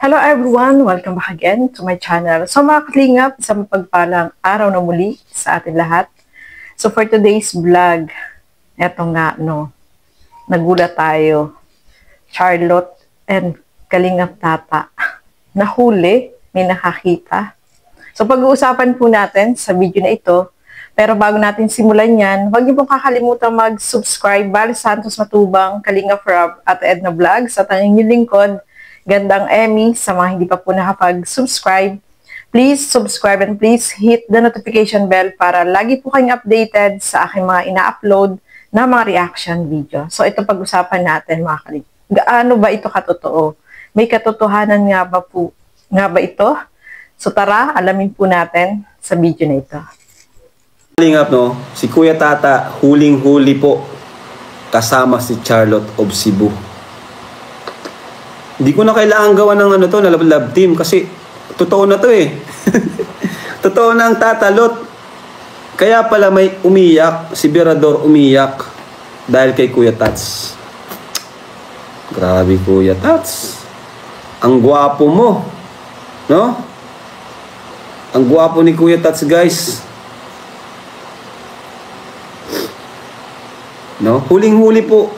Hello everyone! Welcome back again to my channel. So mga kalingap, isang pagpalang araw na muli sa atin lahat. So for today's vlog, eto nga nagulat tayo. Charlotte and Kalingap Tata. Nahuli, may nakakita. So pag-uusapan po natin sa video na ito. Pero bago natin simulan yan, huwag niyo pong kakalimutan mag-subscribe. Bal Santos Matubang, Kalingap Rob at Edna Vlogs at ang inyong lingkod, Gandang Emmy. Sa mga hindi pa po nakapag-subscribe, please subscribe and please hit the notification bell para lagi po kayong updated sa aking mga ina-upload na mga reaction video. So ito pag-usapan natin mga kalingap. Gaano ba ito katotoo? May katotohanan nga ba ito? So tara, alamin po natin sa video na ito. Kalingap, si Kuya Tata huling-huli po kasama si Charlotte of Cebu. Hindi ko na kailangan gawa ng na love team kasi totoo na to eh. Totoo na ang tatalot. Kaya pala may umiyak, si Birador umiyak dahil kay Kuya Tats. Grabe Kuya Tats. Ang gwapo mo. No? Ang gwapo ni Kuya Tats, guys. No? Huling-huli po.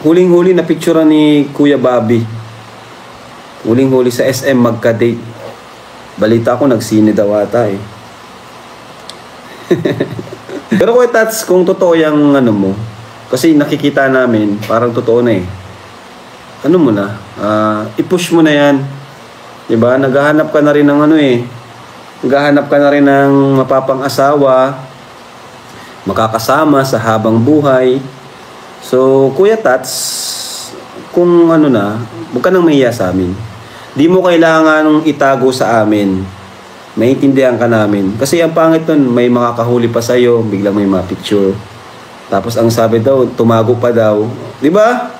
Huling-huli na picture ni Kuya Bobby. Huling-huli sa SM magka-date. Balita ko nagsine daw ata eh. Pero Kuya Tats, kung totoo yung mo, kasi nakikita namin, parang totoo na eh. Ano mo na? I-push mo na yan. Diba? Naghahanap ka na rin ng Naghahanap ka na rin ng mapapang-asawa, makakasama sa habang buhay. So, Kuya Tats, kung huwag ka nang mahiya sa amin. Di mo kailangan itago sa amin. Maintindihan ka namin. Kasi ang pangit nun, may makakahuli pa sa'yo, biglang may ma-picture. Tapos ang sabi daw, tumago pa daw. Di ba?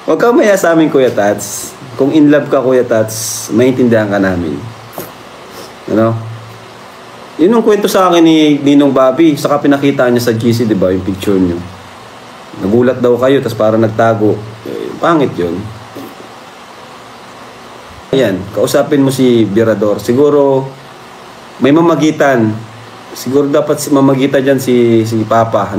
Huwag kang mahiya sa amin, Kuya Tats. Kung in love ka, Kuya Tats, maintindihan ka namin. Ano? Yun ang kwento sa akin ni Ninong Bobby. Saka pinakita niya sa GC, di ba, yung picture niyo. Nagulat daw kayo, tapos parang nagtago. Pangit yun. Ayan, kausapin mo si Birador. Siguro, may mamagitan. Siguro dapat mamagitan dyan si Papa,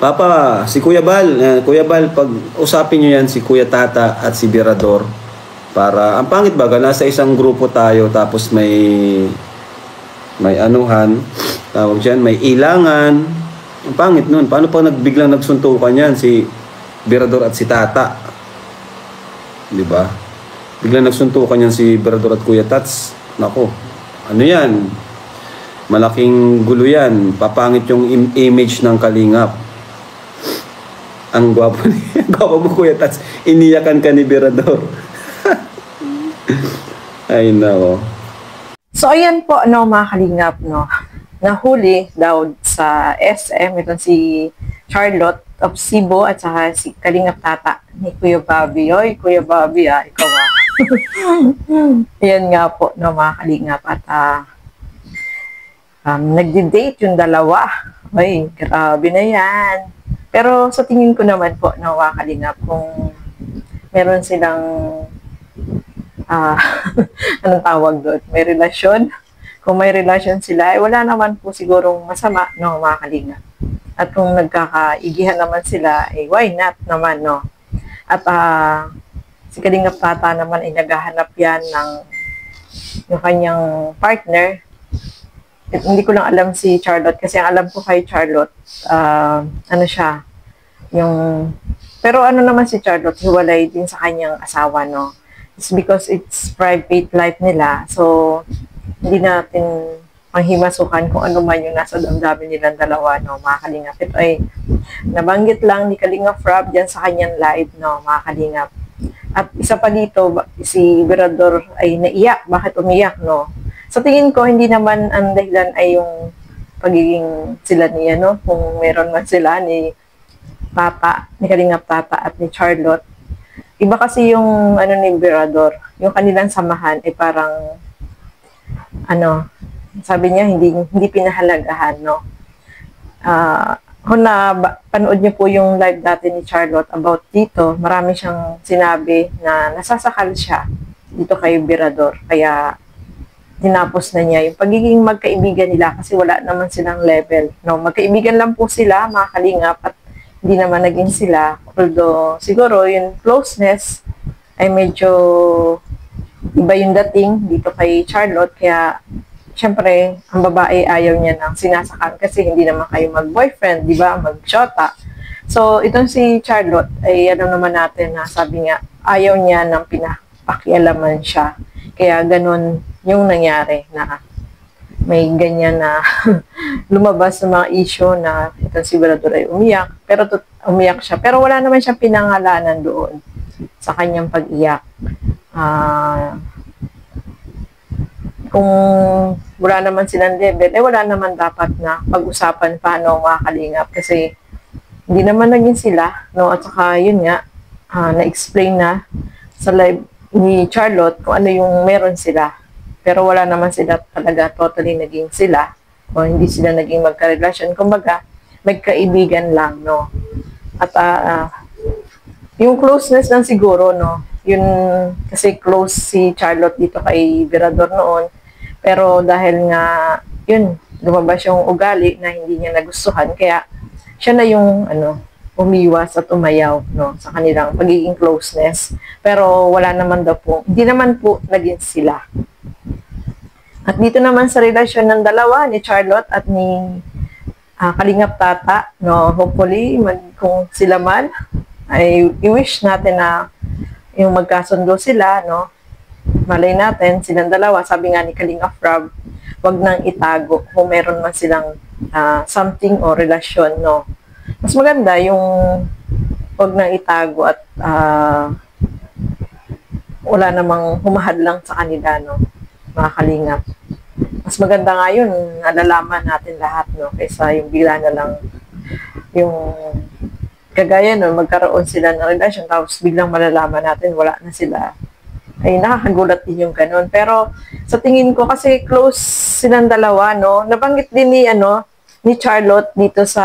Papa, si Kuya Bal. Kuya Bal, pag usapin nyo yan si Kuya Tata at si Birador. Para, ang pangit baga, nasa isang grupo tayo, tapos may tawag dyan, may ilangan. Ang pangit nun. Paano pa biglang nagsuntukan yan si Birador at si Tata? Diba? Biglang nagsuntukan yan si Birador at Kuya Tats. Nako, ano yan? Malaking gulo yan. Papangit yung image ng Kalingap. Ang gwapo mo Kuya Tats. Iniyakan ka ni Birador. Ay nako. So ayan po mga Kalingap nahuli daw sa SM itong si Charlotte of Cebu at saka si Kalingap Tata ni Kuya Bobby. Oy, Kuya Bobby ikaw Yan nga po mga Kalingap at nagdi-date yung dalawa. Oy, grabe na yan. Pero sa tingin ko naman po mga Kalingap, kung meron silang anong tawag doon? May relasyon. Kung may relasyon sila, wala naman po sigurong masama, mga Kalingap. At kung nagkakaigihan naman sila, why not naman, At si Kalingap Tata naman ay naghahanap yan ng yung kanyang partner. Hindi ko lang alam si Charlotte kasi ang alam ko kay Charlotte, pero naman si Charlotte, hiwalay din sa kanyang asawa, It's because it's private life nila. So, hindi natin panghimasukan kung ano man yung nasa damdamin nilang dalawa, mga Kalingap. Ito ay nabanggit lang ni Kalingap Rob dyan sa kanyang live, mga Kalingap. At isa pa dito, si Birador ay naiyak. Bakit umiyak, Sa tingin ko, hindi naman ang dahilan ay yung pagiging sila niya, kung meron man sila ni Tata, ni Kalingap Tata at ni Charlotte. Iba kasi yung ni Birador, yung kanilang samahan ay parang sabi niya hindi pinahalagahan kung panood niyo po yung live dati ni Charlotte about dito, marami siyang sinabi na nasasakal siya dito kay Birador. Kaya tinapos na niya yung pagiging magkaibigan nila kasi wala naman silang level. No, magkaibigan lang po sila, mga kalingap, at hindi naman naging sila. Although siguro yung closeness ay medyo iba yung dating dito kay Charlotte. Kaya syempre, ang babae ayaw niya ng sinasakan kasi hindi naman kayo mag-boyfriend, di ba? Mag-shota. So, itong si Charlotte, ay alam naman natin na sabi niya, ayaw niya ng pinapakialaman siya. Kaya ganun yung nangyari na may ganyan na lumabas ng mga issue na itong si Birador ay umiyak. Pero umiyak siya. Pero wala naman siyang pinangalanan doon sa kanyang pag-iyak. Kung wala naman silang level, wala naman dapat na pag-usapan pa, no, mga kalingap. Kasi hindi naman naging sila, no, at saka yun nga, na-explain na sa live ni Charlotte kung ano yung meron sila. Pero wala naman sila talaga totally naging sila, o hindi sila naging magka-relasyon. Kumbaga, magkaibigan lang, no. At yung closeness lang siguro, no, yun, kasi close si Charlotte dito kay Birador noon. Pero dahil nga, yun, lumabas yung ugali na hindi niya nagustuhan, kaya siya na yung, umiwas at umayaw, no, sa kanilang pagiging closeness. Pero wala naman daw po, hindi naman po naging sila. At dito naman sa relasyon ng dalawa, ni Charlotte at ni Kalingap Tata, no, hopefully, kung sila man, ay i-wish natin na yung magkasundo sila, no, malay natin, silang dalawa, sabi nga ni Kalingap Rob, wag nang itago kung meron man silang something o relasyon, no. Mas maganda yung wag nang itago at wala namang humahadlang sa kanila, no, mga kalingap. Mas maganda nga yun, nalalaman natin lahat, no, kaysa yung bigla na lang yung kagaya, no, magkaroon sila ng relasyon tapos biglang malalaman natin wala na sila. Ay, nakakagulat din yung ganun. Pero sa tingin ko kasi close silang dalawa, no. Nabanggit din ni Charlotte dito sa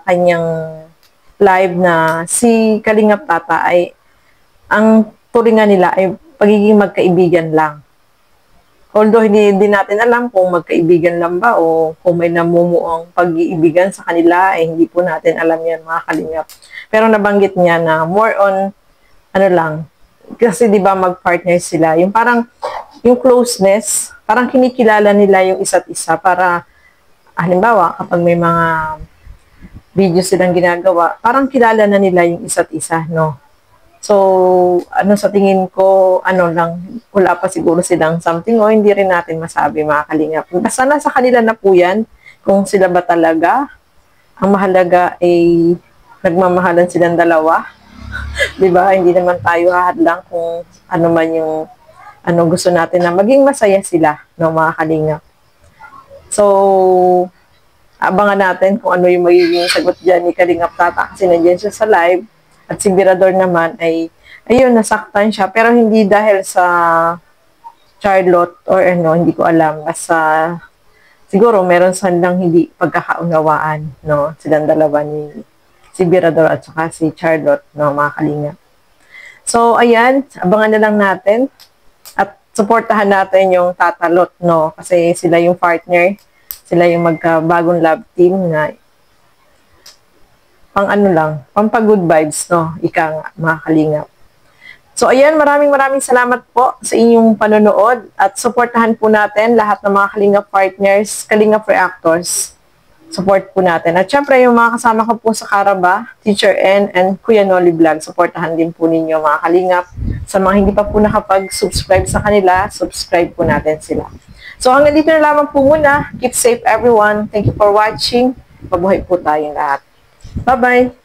kanyang live na si Kalingap Tata ay ang turingan nila ay pagiging magkaibigan lang. Although hindi natin alam kung magkaibigan lang ba o kung may namumuong pag-iibigan sa kanila, hindi po natin alam yan, mga kalingap. Pero nabanggit niya na more on, lang, kasi di ba mag-partner sila, yung parang, yung closeness, parang kinikilala nila yung isa't isa para, halimbawa, kapag may mga video silang ginagawa, parang kilala na nila yung isa't isa, no? So, sa tingin ko, lang, wala pa siguro silang something o hindi rin natin masabi, mga kalingap. Basta nasa kanila na po yan, kung sila ba talaga, ang mahalaga ay nagmamahalan silang dalawa. Diba? Hindi naman tayo hahadlang kung ano man yung gusto natin na maging masaya sila, no, mga kalingap. So, abangan natin kung ano yung magiging sagot dyan ni Kalingap Tata kasi nandiyan siya sa live. At si Birador naman ay, ayun, nasaktan siya. Pero hindi dahil sa Charlotte or hindi ko alam. Basta, siguro meron silang hindi pagkakaunawaan, no, silang dalawa ni si Birador at saka si Charlotte, no, mga kalingap. So, ayan, abangan na lang natin at supportahan natin yung Tatalot, no, kasi sila yung partner, sila yung magkabagong love team na pang pang-good vibes, no, ika nga, mga kalingap. So, ayan, maraming salamat po sa inyong panonood at supportahan po natin lahat ng mga Kalingap partners, Kalingap reactors. Support po natin. At syempre, yung mga kasama ko po sa Karaba, Teacher N and Kuya Noli Vlog, supportahan din po ninyo, mga Kalingap. Sa mga hindi pa po nakapag-subscribe sa kanila, subscribe po natin sila. So, hanggang dito na lamang po muna. Keep safe, everyone. Thank you for watching. Mabuhay po tayong lahat. Bye-bye!